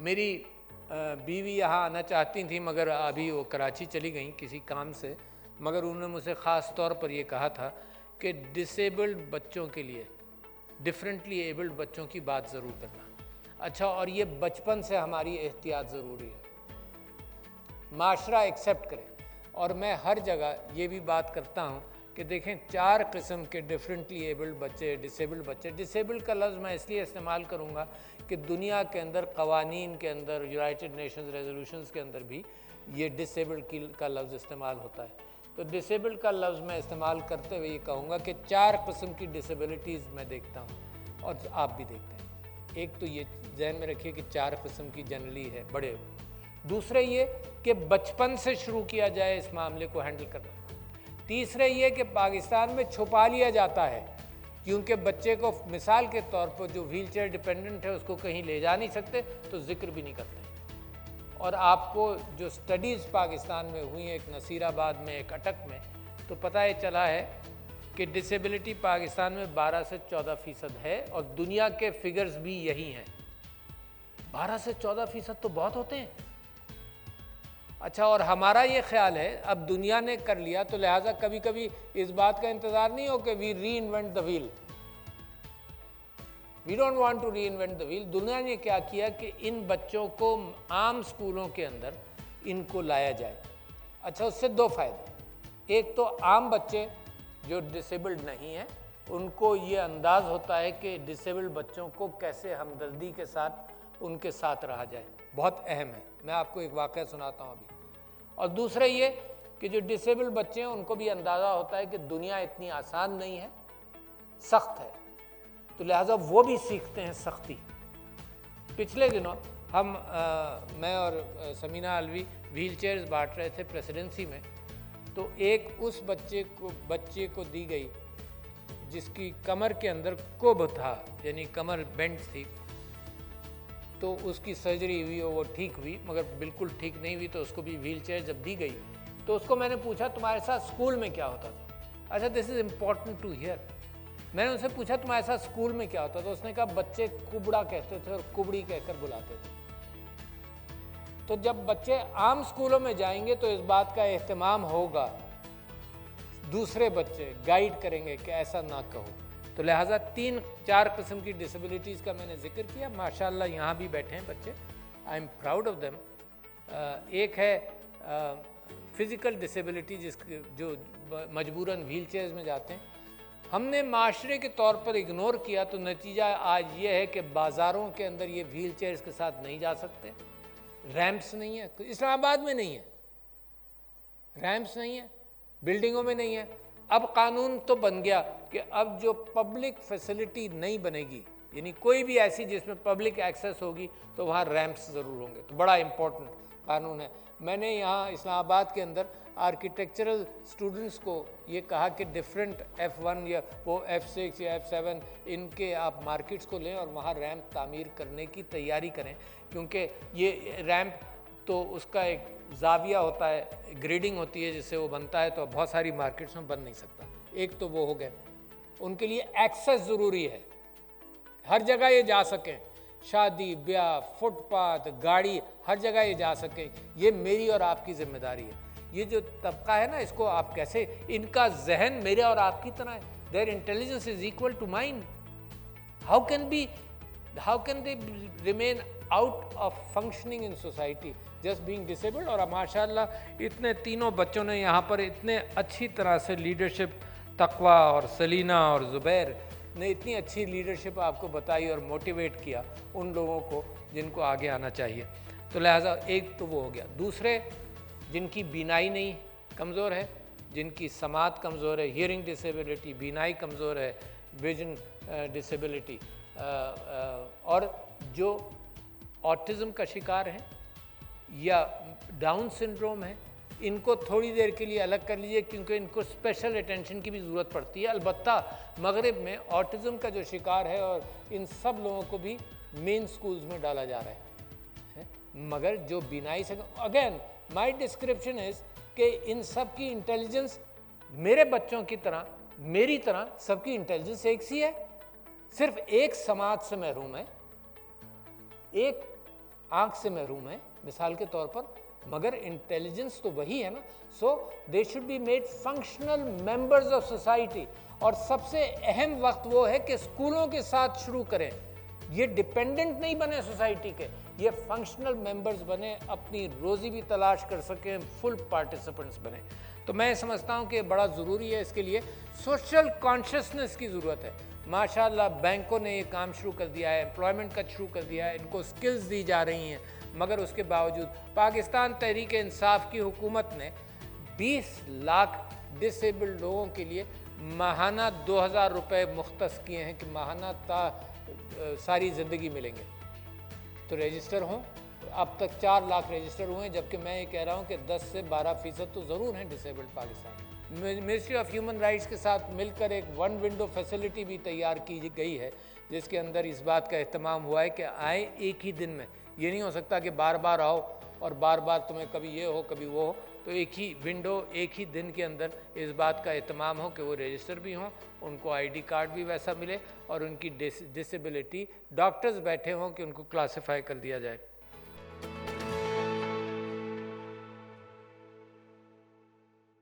मेरी बीवी यहाँ आना चाहती थी, मगर अभी वो कराची चली गई किसी काम से। मगर उन्होंने मुझसे ख़ास तौर पर ये कहा था कि डिसेबल्ड बच्चों के लिए, डिफरेंटली एबल्ड बच्चों की बात ज़रूर करना। अच्छा, और ये बचपन से हमारी एहतियात ज़रूरी है, माशरा एक्सेप्ट करें। और मैं हर जगह ये भी बात करता हूँ कि देखें, 4 किस्म के डिफरेंटली एबल्ड बच्चे, डिसेबल्ड बच्चे। डिसेबल्ड का लफ्ज़ मैं इसलिए इस्तेमाल करूँगा कि दुनिया के अंदर कवानीन के अंदर, यूनाइटेड नेशंस रेजोल्यूशंस के अंदर भी ये डिसेबल्ड का लफ्ज़ इस्तेमाल होता है। तो डिसेबल्ड का लफ्ज़ मैं इस्तेमाल करते हुए ये कहूँगा कि 4 किस्म की डिसेबिलिटीज़ मैं देखता हूँ और आप भी देखते हैं। एक तो ये जहन में रखिए कि 4 किस्म की जनरली है बड़े। दूसरे ये कि बचपन से शुरू किया जाए इस मामले को हैंडल करना। तीसरे ये कि पाकिस्तान में छुपा लिया जाता है, क्योंकि बच्चे को मिसाल के तौर पर जो व्हील चेयर डिपेंडेंट है उसको कहीं ले जा नहीं सकते तो जिक्र भी नहीं करते। और आपको जो स्टडीज़ पाकिस्तान में हुई हैं, एक नसीराबाद में, एक अटक में, तो पता ये चला है कि डिसेबिलिटी पाकिस्तान में 12 से 14% है और दुनिया के फिगर्स भी यही हैं। 12 से 14% तो बहुत होते हैं। अच्छा, और हमारा ये ख्याल है अब दुनिया ने कर लिया तो लिहाजा कभी कभी इस बात का इंतज़ार नहीं हो कि we reinvent the wheel. We don't want to reinvent the wheel. दुनिया ने क्या किया कि इन बच्चों को आम स्कूलों के अंदर इनको लाया जाए। अच्छा, उससे 2 फ़ायदे। एक तो आम बच्चे जो डिसेबल्ड नहीं हैं उनको ये अंदाज़ होता है कि डिसेबल्ड बच्चों को कैसे हमदर्दी के साथ उनके साथ रहा जाए, बहुत अहम है। मैं आपको एक वाक़या सुनाता हूँ अभी। और दूसरा ये कि जो डिसेबल्ड बच्चे हैं उनको भी अंदाज़ा होता है कि दुनिया इतनी आसान नहीं है, सख्त है, तो लिहाजा वो भी सीखते हैं सख्ती। पिछले दिनों मैं और समीना अलवी व्हील चेयर्स बांट रहे थे प्रेसिडेंसी में, तो एक उस बच्चे को दी गई जिसकी कमर के अंदर कुब था, यानी कमर बेंड थी। तो उसकी सर्जरी हुई और वो ठीक हुई, मगर बिल्कुल ठीक नहीं हुई, तो उसको भी व्हील चेयर जब दी गई तो उसको मैंने पूछा तुम्हारे साथ स्कूल में क्या होता था। अच्छा, this is important to hear. मैंने उनसे पूछा तुम्हारे साथ स्कूल में क्या होता था, तो उसने कहा बच्चे कुबड़ा कहते थे और कुबड़ी कहकर बुलाते थे। तो जब बच्चे आम स्कूलों में जाएंगे तो इस बात का एहतमाम होगा, दूसरे बच्चे गाइड करेंगे कि ऐसा ना कहो। तो लिहाजा 3-4 किस्म की डिसेबिलिटीज़ का मैंने जिक्र किया। माशाल्लाह यहाँ भी बैठे हैं बच्चे, I am proud of them. एक है फ़िज़िकल डिसेबिलिटी जो मजबूरन व्हील चेयर्स में जाते हैं। हमने माशरे के तौर पर इग्नोर किया तो नतीजा आज ये है कि बाज़ारों के अंदर ये व्हील चेयर्स के साथ नहीं जा सकते, रैम्प्स नहीं है। तो इस्लामाबाद में नहीं है, रैम्प्स नहीं है, बिल्डिंगों में नहीं है। अब कानून तो बन गया कि अब जो पब्लिक फैसिलिटी नहीं बनेगी, यानी कोई भी ऐसी जिसमें पब्लिक एक्सेस होगी, तो वहाँ रैम्प्स ज़रूर होंगे। तो बड़ा इम्पोर्टेंट कानून है। मैंने यहाँ इस्लामाबाद के अंदर आर्किटेक्चरल स्टूडेंट्स को ये कहा कि डिफरेंट F1 या वो F6 या F7 इनके आप मार्केट्स को लें और वहाँ रैम्प तामीर करने की तैयारी करें, क्योंकि ये रैम्प तो उसका एक जाविया होता है, ग्रेडिंग होती है जिससे वो बनता है, तो बहुत सारी मार्केट्स में बन नहीं सकता। एक तो वो हो गए, उनके लिए एक्सेस ज़रूरी है, हर जगह ये जा सकें, शादी ब्याह, फुटपाथ, गाड़ी, हर जगह ये जा सकें। ये मेरी और आपकी जिम्मेदारी है। ये जो तबका है ना, इसको आप कैसे, इनका जहन मेरे और आपकी तरह है, their intelligence is equal to mine. How can they remain out of functioning in society just being disabled. और माशाल्लाह इतने तीनों बच्चों ने यहाँ पर इतने अच्छी तरह से लीडरशिप, तकवा और सलीना और ज़ुबैर ने इतनी अच्छी लीडरशिप आपको बताई और मोटिवेट किया उन लोगों को जिनको आगे आना चाहिए। तो लिहाजा एक तो वो हो गया। दूसरे, जिनकी बीनाई नहीं कमज़ोर है, जिनकी समात कमज़ोर है, हियरिंग डिसेबिलिटी, बीनाई कमज़ोर है, विजन डिसेबिलिटी, और जो ऑटिज़म का शिकार हैं या डाउन सिंड्रोम है, इनको थोड़ी देर के लिए अलग कर लीजिए, क्योंकि इनको स्पेशल अटेंशन की भी ज़रूरत पड़ती है। अलबत्ता मगरिब में ऑटिज़म का जो शिकार है और इन सब लोगों को भी मेन स्कूल्स में डाला जा रहा है। मगर जो बीनाई से, अगेन माय डिस्क्रिप्शन इज़ कि इन सब की इंटेलिजेंस मेरे बच्चों की तरह, मेरी तरह सबकी इंटेलिजेंस एक सी है, सिर्फ एक समाज से महरूम है, एक आँख से महरूम है मिसाल के तौर पर, मगर इंटेलिजेंस तो वही है ना। So they should be made functional members of society. और सबसे अहम वक्त वो है कि स्कूलों के साथ शुरू करें, ये डिपेंडेंट नहीं बने सोसाइटी के, ये फंक्शनल मेंबर्स बने, अपनी रोज़ी भी तलाश कर सकें, फुल पार्टिसिपेंट्स बने। तो मैं समझता हूँ कि बड़ा ज़रूरी है, इसके लिए सोशल कॉन्शियसनेस की ज़रूरत है। माशाल्लाह बैंकों ने ये काम शुरू कर दिया है, एम्प्लॉयमेंट का शुरू कर दिया है, इनको स्किल्स दी जा रही हैं, मगर उसके बावजूद पाकिस्तान तहरीक इंसाफ की हुकूमत ने 20 लाख डिसेबल्ड लोगों के लिए माहाना 2000 रुपये मुख्तस किए हैं कि माहाना सारी ज़िंदगी मिलेंगे। तो रजिस्टर हों, अब तक 4 लाख रजिस्टर हुए हैं, जबकि मैं ये कह रहा हूँ कि 10 से 12% तो ज़रूर हैं डिसेबल्ड पाकिस्तान में। मिनिस्ट्री ऑफ ह्यूमन राइट्स के साथ मिलकर एक 1 विंडो फैसिलिटी भी तैयार की गई है, जिसके अंदर इस बात का एहतमाम हुआ है कि आए एक ही दिन में। ये नहीं हो सकता कि बार बार आओ और बार बार तुम्हें कभी ये हो कभी वो हो। तो एक ही विंडो, एक ही दिन के अंदर इस बात का एहतमाम हो कि वो रजिस्टर भी हों, उनको आईडी कार्ड भी वैसा मिले, और उनकी डिसेबिलिटी डॉक्टर्स बैठे हों कि उनको क्लासिफाई कर दिया जाए।